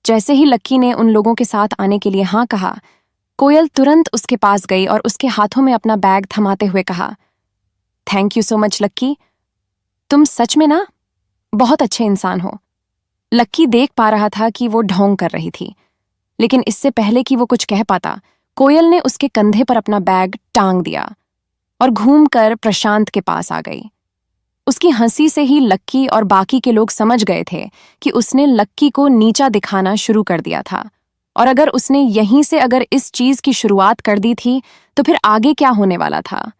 जैसे ही लक्की ने उन लोगों के साथ आने के लिए हाँ कहा, कोयल तुरंत उसके पास गई और उसके हाथों में अपना बैग थमाते हुए कहा, थैंक यू सो मच लक्की, तुम सच में ना बहुत अच्छे इंसान हो। लक्की देख पा रहा था कि वो ढोंग कर रही थी, लेकिन इससे पहले कि वो कुछ कह पाता, कोयल ने उसके कंधे पर अपना बैग टांग दिया और घूमकर प्रशांत के पास आ गई। उसकी हंसी से ही लक्की और बाकी के लोग समझ गए थे कि उसने लक्की को नीचा दिखाना शुरू कर दिया था, और अगर उसने यहीं से अगर इस चीज की शुरुआत कर दी थी तो फिर आगे क्या होने वाला था।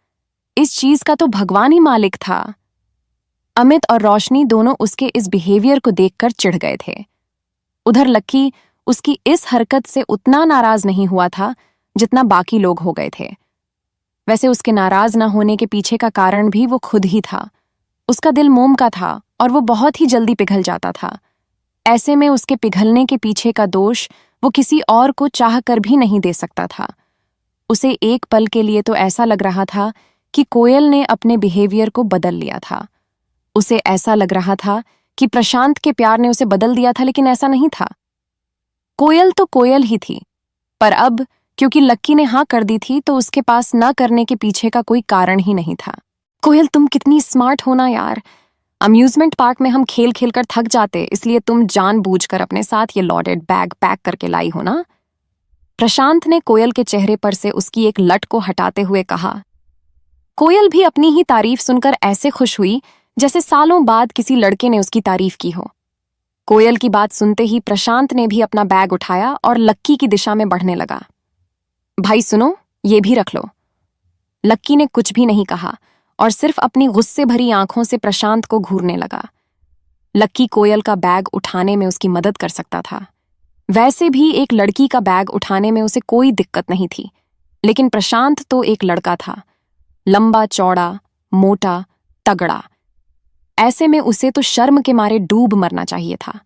इस चीज का तो भगवान ही मालिक था। अमित और रोशनी दोनों उसके इस बिहेवियर को देखकर चिढ़ गए थे। उधर लक्की उसकी इस हरकत से उतना नाराज नहीं हुआ था जितना बाकी लोग हो गए थे। वैसे उसके नाराज ना होने के पीछे का कारण भी वो खुद ही था। उसका दिल मोम का था और वो बहुत ही जल्दी पिघल जाता था। ऐसे में उसके पिघलने के पीछे का दोष वो किसी और को चाह कर भी नहीं दे सकता था। उसे एक पल के लिए तो ऐसा लग रहा था कि कोयल ने अपने बिहेवियर को बदल लिया था। उसे ऐसा लग रहा था कि प्रशांत के प्यार ने उसे बदल दिया था, लेकिन ऐसा नहीं था। कोयल तो कोयल ही थी, पर अब क्योंकि लक्की ने हाँ कर दी थी तो उसके पास ना करने के पीछे का कोई कारण ही नहीं था। कोयल, तुम कितनी स्मार्ट हो ना यार। अम्यूजमेंट पार्क में हम खेल खेल कर थक जाते, इसलिए तुम जानबूझकर अपने साथ ये लॉडेड बैग पैक करके लाई हो ना। प्रशांत ने कोयल के चेहरे पर से उसकी एक लट को हटाते हुए कहा। कोयल भी अपनी ही तारीफ सुनकर ऐसे खुश हुई जैसे सालों बाद किसी लड़के ने उसकी तारीफ की हो। कोयल की बात सुनते ही प्रशांत ने भी अपना बैग उठाया और लक्की की दिशा में बढ़ने लगा। भाई सुनो, ये भी रख लो। लक्की ने कुछ भी नहीं कहा और सिर्फ अपनी गुस्से भरी आंखों से प्रशांत को घूरने लगा। लक्की कोयल का बैग उठाने में उसकी मदद कर सकता था। वैसे भी एक लड़की का बैग उठाने में उसे कोई दिक्कत नहीं थी, लेकिन प्रशांत तो एक लड़का था, लंबा चौड़ा, मोटा, तगड़ा। ऐसे में उसे तो शर्म के मारे डूब मरना चाहिए था।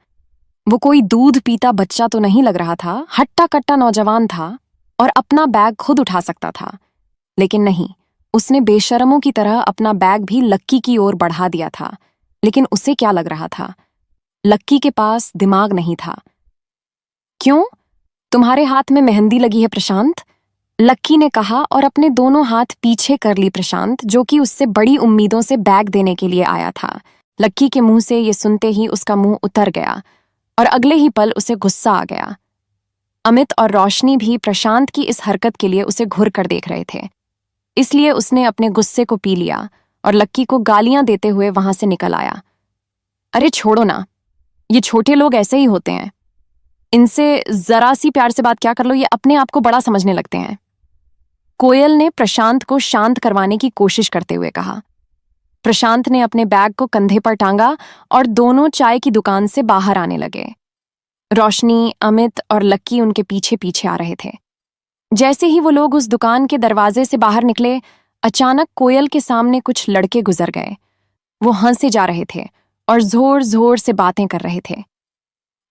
वो कोई दूध पीता बच्चा तो नहीं लग रहा था, हट्टा कट्टा नौजवान था और अपना बैग खुद उठा सकता था। लेकिन नहीं, उसने बेशर्मों की तरह अपना बैग भी लक्की की ओर बढ़ा दिया था। लेकिन उसे क्या लग रहा था? लक्की के पास दिमाग नहीं था। क्यों? तुम्हारे हाथ में मेहंदी लगी है प्रशांत? लक्की ने कहा और अपने दोनों हाथ पीछे कर ली प्रशांत, जो कि उससे बड़ी उम्मीदों से बैग देने के लिए आया था। लक्की के मुंह से ये सुनते ही उसका मुंह उतर गया और अगले ही पल उसे गुस्सा आ गया। अमित और रोशनी भी प्रशांत की इस हरकत के लिए उसे घूर कर देख रहे थे, इसलिए उसने अपने गुस्से को पी लिया और लक्की को गालियां देते हुए वहां से निकल आया। अरे छोड़ो ना, ये छोटे लोग ऐसे ही होते हैं, इनसे जरा सी प्यार से बात क्या कर लो, ये अपने आप को बड़ा समझने लगते हैं। कोयल ने प्रशांत को शांत करवाने की कोशिश करते हुए कहा। प्रशांत ने अपने बैग को कंधे पर टांगा और दोनों चाय की दुकान से बाहर आने लगे। रोशनी, अमित और लक्की उनके पीछे पीछे आ रहे थे। जैसे ही वो लोग उस दुकान के दरवाजे से बाहर निकले, अचानक कोयल के सामने कुछ लड़के गुजर गए। वो हंसे जा रहे थे और जोर जोर से बातें कर रहे थे।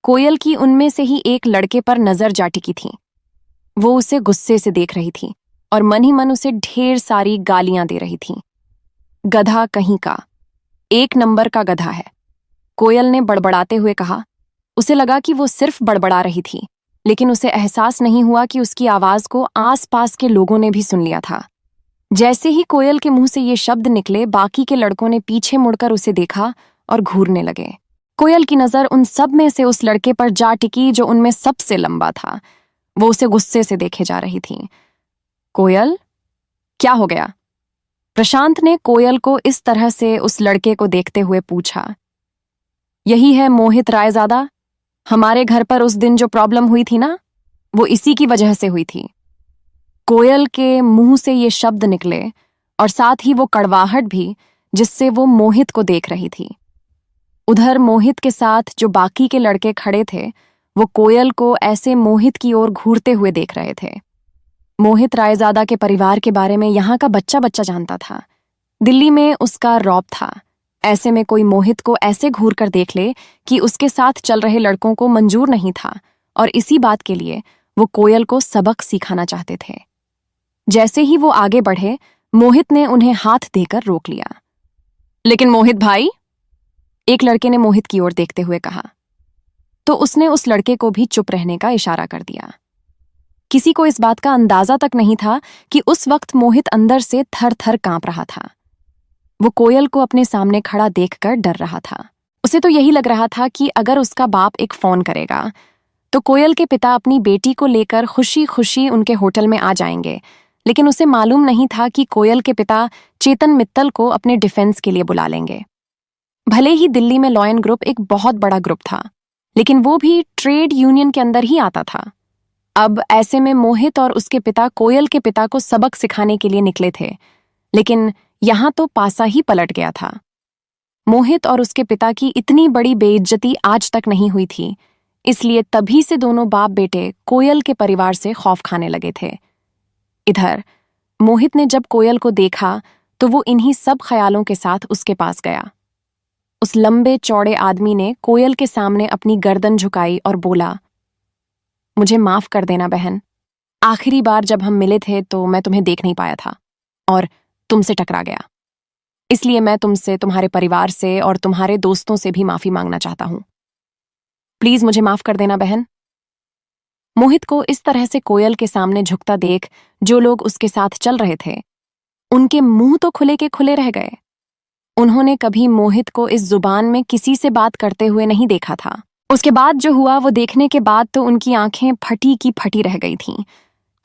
कोयल की उनमें से ही एक लड़के पर नजर जा टिकी थी। वो उसे गुस्से से देख रही थी और मन ही मन उसे ढेर सारी गालियां दे रही थी। गधा कहीं का, एक नंबर का गधा है, कोयल ने बड़बड़ाते हुए कहा। उसे लगा कि वो सिर्फ बड़बड़ा रही थी, लेकिन उसे एहसास नहीं हुआ कि उसकी आवाज को आसपास के लोगों ने भी सुन लिया था। जैसे ही कोयल के मुंह से ये शब्द निकले, बाकी के लड़कों ने पीछे मुड़कर उसे देखा और घूरने लगे। कोयल की नजर उन सब में से उस लड़के पर जा टिकी जो उनमें सबसे लंबा था। वो उसे गुस्से से देखे जा रही थी। कोयल, क्या हो गया? प्रशांत ने कोयल को इस तरह से उस लड़के को देखते हुए पूछा। यही है मोहित रायजादा? हमारे घर पर उस दिन जो प्रॉब्लम हुई थी ना, वो इसी की वजह से हुई थी। कोयल के मुंह से ये शब्द निकले और साथ ही वो कड़वाहट भी, जिससे वो मोहित को देख रही थी। उधर मोहित के साथ जो बाकी के लड़के खड़े थे, वो कोयल को ऐसे मोहित की ओर घूरते हुए देख रहे थे। मोहित रायजादा के परिवार के बारे में यहाँ का बच्चा बच्चा जानता था। दिल्ली में उसका रौब था। ऐसे में कोई मोहित को ऐसे घूर कर देख ले कि उसके साथ चल रहे लड़कों को मंजूर नहीं था, और इसी बात के लिए वो कोयल को सबक सिखाना चाहते थे। जैसे ही वो आगे बढ़े, मोहित ने उन्हें हाथ देकर रोक लिया। लेकिन मोहित भाई, एक लड़के ने मोहित की ओर देखते हुए कहा। तो उसने उस लड़के को भी चुप रहने का इशारा कर दिया। किसी को इस बात का अंदाजा तक नहीं था कि उस वक्त मोहित अंदर से थर थर कांप रहा था। वो कोयल को अपने सामने खड़ा देखकर डर रहा था। उसे तो यही लग रहा था कि अगर उसका बाप एक फोन करेगा तो कोयल के पिता अपनी बेटी को लेकर खुशी खुशी उनके होटल में आ जाएंगे, लेकिन उसे मालूम नहीं था कि कोयल के पिता चेतन मित्तल को अपने डिफेंस के लिए बुला लेंगे। भले ही दिल्ली में लॉयन ग्रुप एक बहुत बड़ा ग्रुप था, लेकिन वो भी ट्रेड यूनियन के अंदर ही आता था। अब ऐसे में मोहित और उसके पिता कोयल के पिता को सबक सिखाने के लिए निकले थे, लेकिन यहां तो पासा ही पलट गया था। मोहित और उसके पिता की इतनी बड़ी बेइज्जती आज तक नहीं हुई थी, इसलिए तभी से दोनों बाप बेटे कोयल के परिवार से खौफ खाने लगे थे। इधर मोहित ने जब कोयल को देखा तो वो इन्हीं सब ख्यालों के साथ उसके पास गया। उस लंबे चौड़े आदमी ने कोयल के सामने अपनी गर्दन झुकाई और बोला, मुझे माफ कर देना बहन, आखिरी बार जब हम मिले थे तो मैं तुम्हें देख नहीं पाया था और तुमसे टकरा गया। इसलिए मैं तुमसे, तुम्हारे परिवार से और तुम्हारे दोस्तों से भी माफी मांगना चाहता हूं। प्लीज मुझे माफ कर देना बहन। मोहित को इस तरह से कोयल के सामने झुकता देख जो लोग उसके साथ चल रहे थे, उनके मुंह तो खुले के खुले रह गए। उन्होंने कभी मोहित को इस जुबान में किसी से बात करते हुए नहीं देखा था। उसके बाद जो हुआ वो देखने के बाद तो उनकी आंखें फटी की फटी रह गई थीं।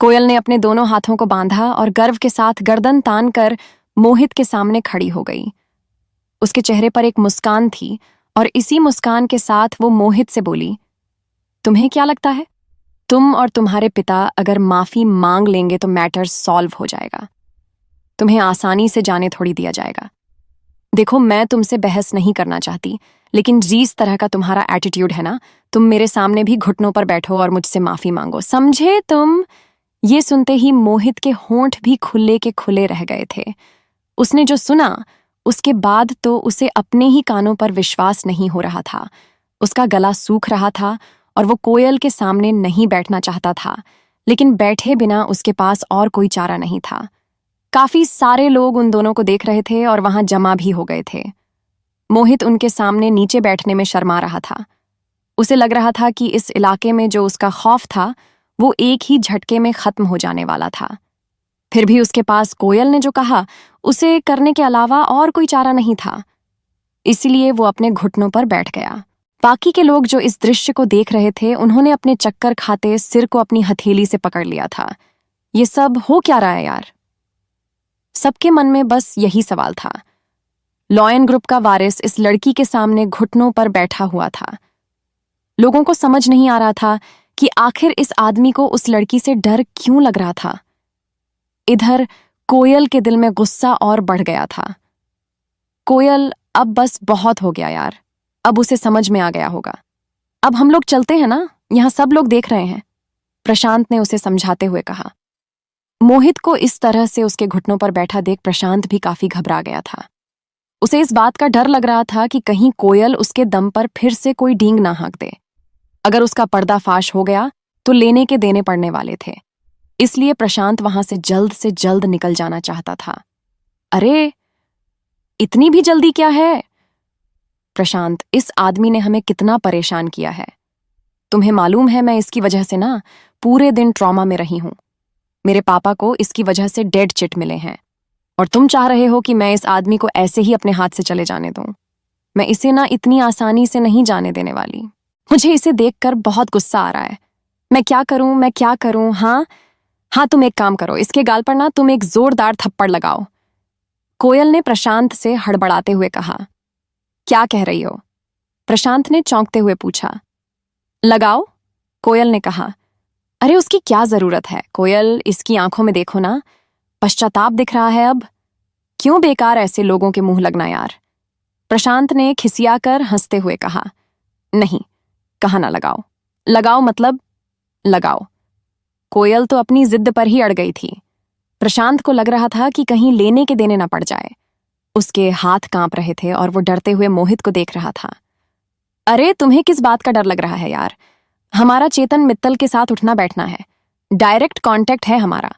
कोयल ने अपने दोनों हाथों को बांधा और गर्व के साथ गर्दन तान कर मोहित के सामने खड़ी हो गई। उसके चेहरे पर एक मुस्कान थी और इसी मुस्कान के साथ वो मोहित से बोली, तुम्हें क्या लगता है, तुम और तुम्हारे पिता अगर माफी मांग लेंगे तो मैटर सॉल्व हो जाएगा? तुम्हें आसानी से जाने थोड़ी दिया जाएगा। देखो, मैं तुमसे बहस नहीं करना चाहती, लेकिन जिस तरह का तुम्हारा एटीट्यूड है ना, तुम मेरे सामने भी घुटनों पर बैठो और मुझसे माफी मांगो, समझे तुम? ये सुनते ही मोहित के होंठ भी खुले के खुले रह गए थे। उसने जो सुना उसके बाद तो उसे अपने ही कानों पर विश्वास नहीं हो रहा था। उसका गला सूख रहा था और वो कोयल के सामने नहीं बैठना चाहता था, लेकिन बैठे बिना उसके पास और कोई चारा नहीं था। काफी सारे लोग उन दोनों को देख रहे थे और वहां जमा भी हो गए थे। मोहित उनके सामने नीचे बैठने में शर्मा रहा था। उसे लग रहा था कि इस इलाके में जो उसका खौफ था वो एक ही झटके में खत्म हो जाने वाला था। फिर भी उसके पास कोयल ने जो कहा उसे करने के अलावा और कोई चारा नहीं था, इसलिए वो अपने घुटनों पर बैठ गया। बाकी के लोग जो इस दृश्य को देख रहे थे उन्होंने अपने चक्कर खाते सिर को अपनी हथेली से पकड़ लिया था। ये सब हो क्या रहा है यार? सबके मन में बस यही सवाल था। लॉयन ग्रुप का वारिस इस लड़की के सामने घुटनों पर बैठा हुआ था। लोगों को समझ नहीं आ रहा था कि आखिर इस आदमी को उस लड़की से डर क्यों लग रहा था। इधर कोयल के दिल में गुस्सा और बढ़ गया था। कोयल, अब बस बहुत हो गया यार, अब उसे समझ में आ गया होगा। अब हम लोग चलते हैं ना, यहां सब लोग देख रहे हैं, प्रशांत ने उसे समझाते हुए कहा। मोहित को इस तरह से उसके घुटनों पर बैठा देख प्रशांत भी काफी घबरा गया था। उसे इस बात का डर लग रहा था कि कहीं कोयल उसके दम पर फिर से कोई डींग ना हाँक दे। अगर उसका पर्दाफाश हो गया तो लेने के देने पड़ने वाले थे, इसलिए प्रशांत वहां से जल्द निकल जाना चाहता था। अरे, इतनी भी जल्दी क्या है प्रशांत? इस आदमी ने हमें कितना परेशान किया है। तुम्हें मालूम है, मैं इसकी वजह से ना पूरे दिन ट्रॉमा में रही हूं। मेरे पापा को इसकी वजह से डेड चिट मिले हैं और तुम चाह रहे हो कि मैं इस आदमी को ऐसे ही अपने हाथ से चले जाने दूं। मैं इसे ना इतनी आसानी से नहीं जाने देने वाली। मुझे इसे देखकर बहुत गुस्सा आ रहा है। मैं क्या करूं? हाँ, तुम एक काम करो, इसके गाल पर ना तुम एक जोरदार थप्पड़ लगाओ, कोयल ने प्रशांत से हड़बड़ाते हुए कहा। क्या कह रही हो? प्रशांत ने चौंकते हुए पूछा। लगाओ, कोयल ने कहा। अरे, उसकी क्या जरूरत है कोयल, इसकी आंखों में देखो ना, पश्चाताप दिख रहा है। अब क्यों बेकार ऐसे लोगों के मुंह लगना यार, प्रशांत ने खिसियाकर हंसते हुए कहा। नहीं, कहा ना लगाओ। लगाओ मतलब लगाओ। कोयल तो अपनी जिद पर ही अड़ गई थी। प्रशांत को लग रहा था कि कहीं लेने के देने ना पड़ जाए। उसके हाथ कांप रहे थे और वो डरते हुए मोहित को देख रहा था। अरे, तुम्हें किस बात का डर लग रहा है यार? हमारा चेतन मित्तल के साथ उठना बैठना है, डायरेक्ट कांटेक्ट है हमारा।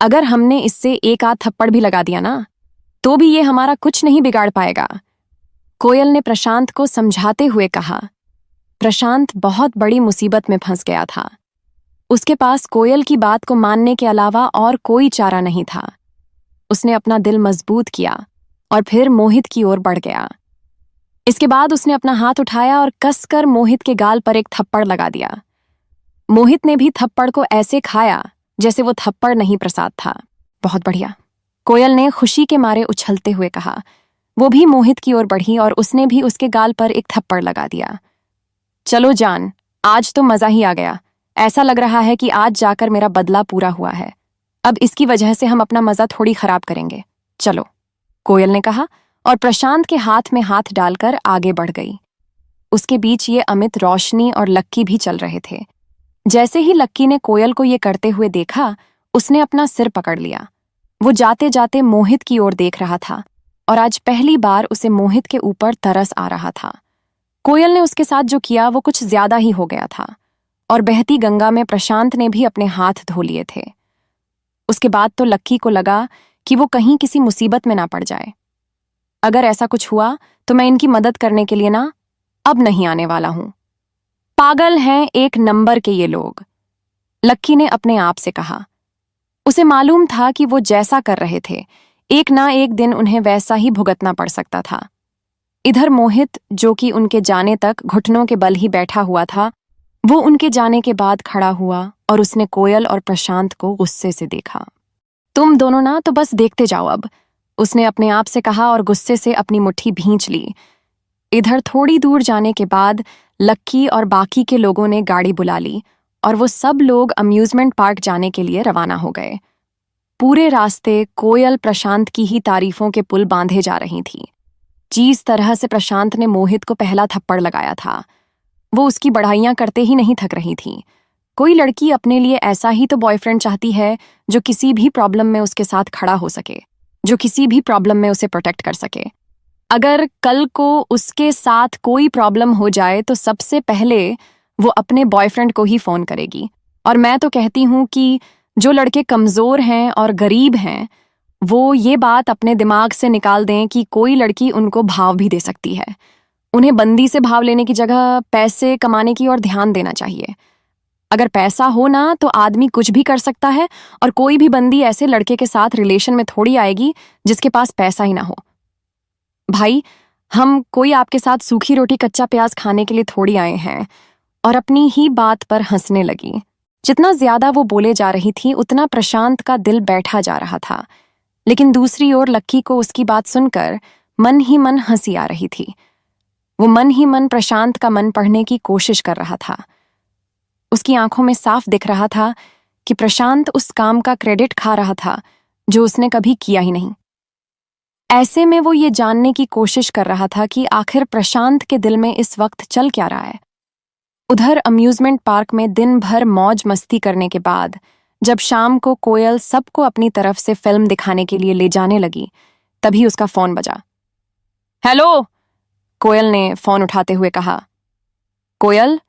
अगर हमने इससे एक आध थप्पड़ भी लगा दिया ना तो भी ये हमारा कुछ नहीं बिगाड़ पाएगा, कोयल ने प्रशांत को समझाते हुए कहा। प्रशांत बहुत बड़ी मुसीबत में फंस गया था। उसके पास कोयल की बात को मानने के अलावा और कोई चारा नहीं था। उसने अपना दिल मजबूत किया और फिर मोहित की ओर बढ़ गया। इसके बाद उसने अपना हाथ उठाया और कसकर मोहित के गाल पर एक थप्पड़ लगा दिया। मोहित ने भी थप्पड़ को ऐसे खाया जैसे वो थप्पड़ नहीं प्रसाद था। बहुत बढ़िया, कोयल ने खुशी के मारे उछलते हुए कहा। वो भी मोहित की ओर बढ़ी और उसने भी उसके गाल पर एक थप्पड़ लगा दिया। चलो जान, आज तो मजा ही आ गया। ऐसा लग रहा है कि आज जाकर मेरा बदला पूरा हुआ है। अब इसकी वजह से हम अपना मजा थोड़ी खराब करेंगे। चलो, कोयल ने कहा और प्रशांत के हाथ में हाथ डालकर आगे बढ़ गई। उसके बीच ये अमित, रोशनी और लक्की भी चल रहे थे। जैसे ही लक्की ने कोयल को ये करते हुए देखा, उसने अपना सिर पकड़ लिया। वो जाते जाते मोहित की ओर देख रहा था और आज पहली बार उसे मोहित के ऊपर तरस आ रहा था। कोयल ने उसके साथ जो किया वो कुछ ज्यादा ही हो गया था और बहती गंगा में प्रशांत ने भी अपने हाथ धो लिए थे। उसके बाद तो लक्की को लगा कि वो कहीं किसी मुसीबत में ना पड़ जाए। अगर ऐसा कुछ हुआ तो मैं इनकी मदद करने के लिए ना अब नहीं आने वाला हूं। पागल हैं एक नंबर के ये लोग, लक्की ने अपने आप से कहा। उसे मालूम था कि वो जैसा कर रहे थे एक ना एक दिन उन्हें वैसा ही भुगतना पड़ सकता था। इधर मोहित, जो कि उनके जाने तक घुटनों के बल ही बैठा हुआ था, वो उनके जाने के बाद खड़ा हुआ और उसने कोयल और प्रशांत को गुस्से से देखा। तुम दोनों ना तो बस देखते जाओ अब, उसने अपने आप से कहा और गुस्से से अपनी मुट्ठी भींच ली। इधर थोड़ी दूर जाने के बाद लक्की और बाकी के लोगों ने गाड़ी बुला ली और वो सब लोग अम्यूजमेंट पार्क जाने के लिए रवाना हो गए। पूरे रास्ते कोयल प्रशांत की ही तारीफों के पुल बांधे जा रही थी। जिस तरह से प्रशांत ने मोहित को पहला थप्पड़ लगाया था, वो उसकी बढ़ाइयां करते ही नहीं थक रही थी। कोई लड़की अपने लिए ऐसा ही तो बॉयफ्रेंड चाहती है जो किसी भी प्रॉब्लम में उसके साथ खड़ा हो सके, जो किसी भी प्रॉब्लम में उसे प्रोटेक्ट कर सके। अगर कल को उसके साथ कोई प्रॉब्लम हो जाए तो सबसे पहले वो अपने बॉयफ्रेंड को ही फोन करेगी। और मैं तो कहती हूं कि जो लड़के कमजोर हैं और गरीब हैं, वो ये बात अपने दिमाग से निकाल दें कि कोई लड़की उनको भाव भी दे सकती है। उन्हें बंदी से भाव लेने की जगह पैसे कमाने की ओर ध्यान देना चाहिए। अगर पैसा हो ना तो आदमी कुछ भी कर सकता है और कोई भी बंदी ऐसे लड़के के साथ रिलेशन में थोड़ी आएगी जिसके पास पैसा ही ना हो। भाई, हम कोई आपके साथ सूखी रोटी कच्चा प्याज खाने के लिए थोड़ी आए हैं। और अपनी ही बात पर हंसने लगी। जितना ज्यादा वो बोले जा रही थी उतना प्रशांत का दिल बैठा जा रहा था, लेकिन दूसरी ओर लक्की को उसकी बात सुनकर मन ही मन हंसी आ रही थी। वो मन ही मन प्रशांत का मन पढ़ने की कोशिश कर रहा था। उसकी आंखों में साफ दिख रहा था कि प्रशांत उस काम का क्रेडिट खा रहा था जो उसने कभी किया ही नहीं। ऐसे में वो ये जानने की कोशिश कर रहा था कि आखिर प्रशांत के दिल में इस वक्त चल क्या रहा है। उधर अम्यूजमेंट पार्क में दिन भर मौज मस्ती करने के बाद जब शाम को कोयल सबको अपनी तरफ से फिल्म दिखाने के लिए ले जाने लगी, तभी उसका फोन बजा। हेलो, कोयल ने फोन उठाते हुए कहा। कोयल,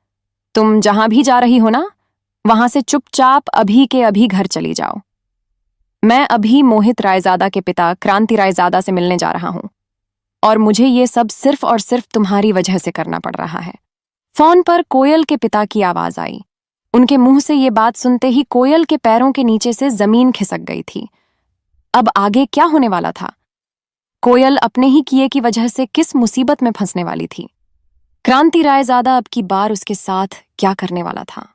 तुम जहां भी जा रही हो ना, वहां से चुपचाप अभी के अभी घर चली जाओ। मैं अभी मोहित रायजादा के पिता क्रांति रायजादा से मिलने जा रहा हूं और मुझे ये सब सिर्फ और सिर्फ तुम्हारी वजह से करना पड़ रहा है। फोन पर कोयल के पिता की आवाज आई। उनके मुंह से ये बात सुनते ही कोयल के पैरों के नीचे से जमीन खिसक गई थी। अब आगे क्या होने वाला था? कोयल अपने ही किए की वजह से किस मुसीबत में फंसने वाली थी? क्रांति रायजादा अब की बार उसके साथ क्या करने वाला था?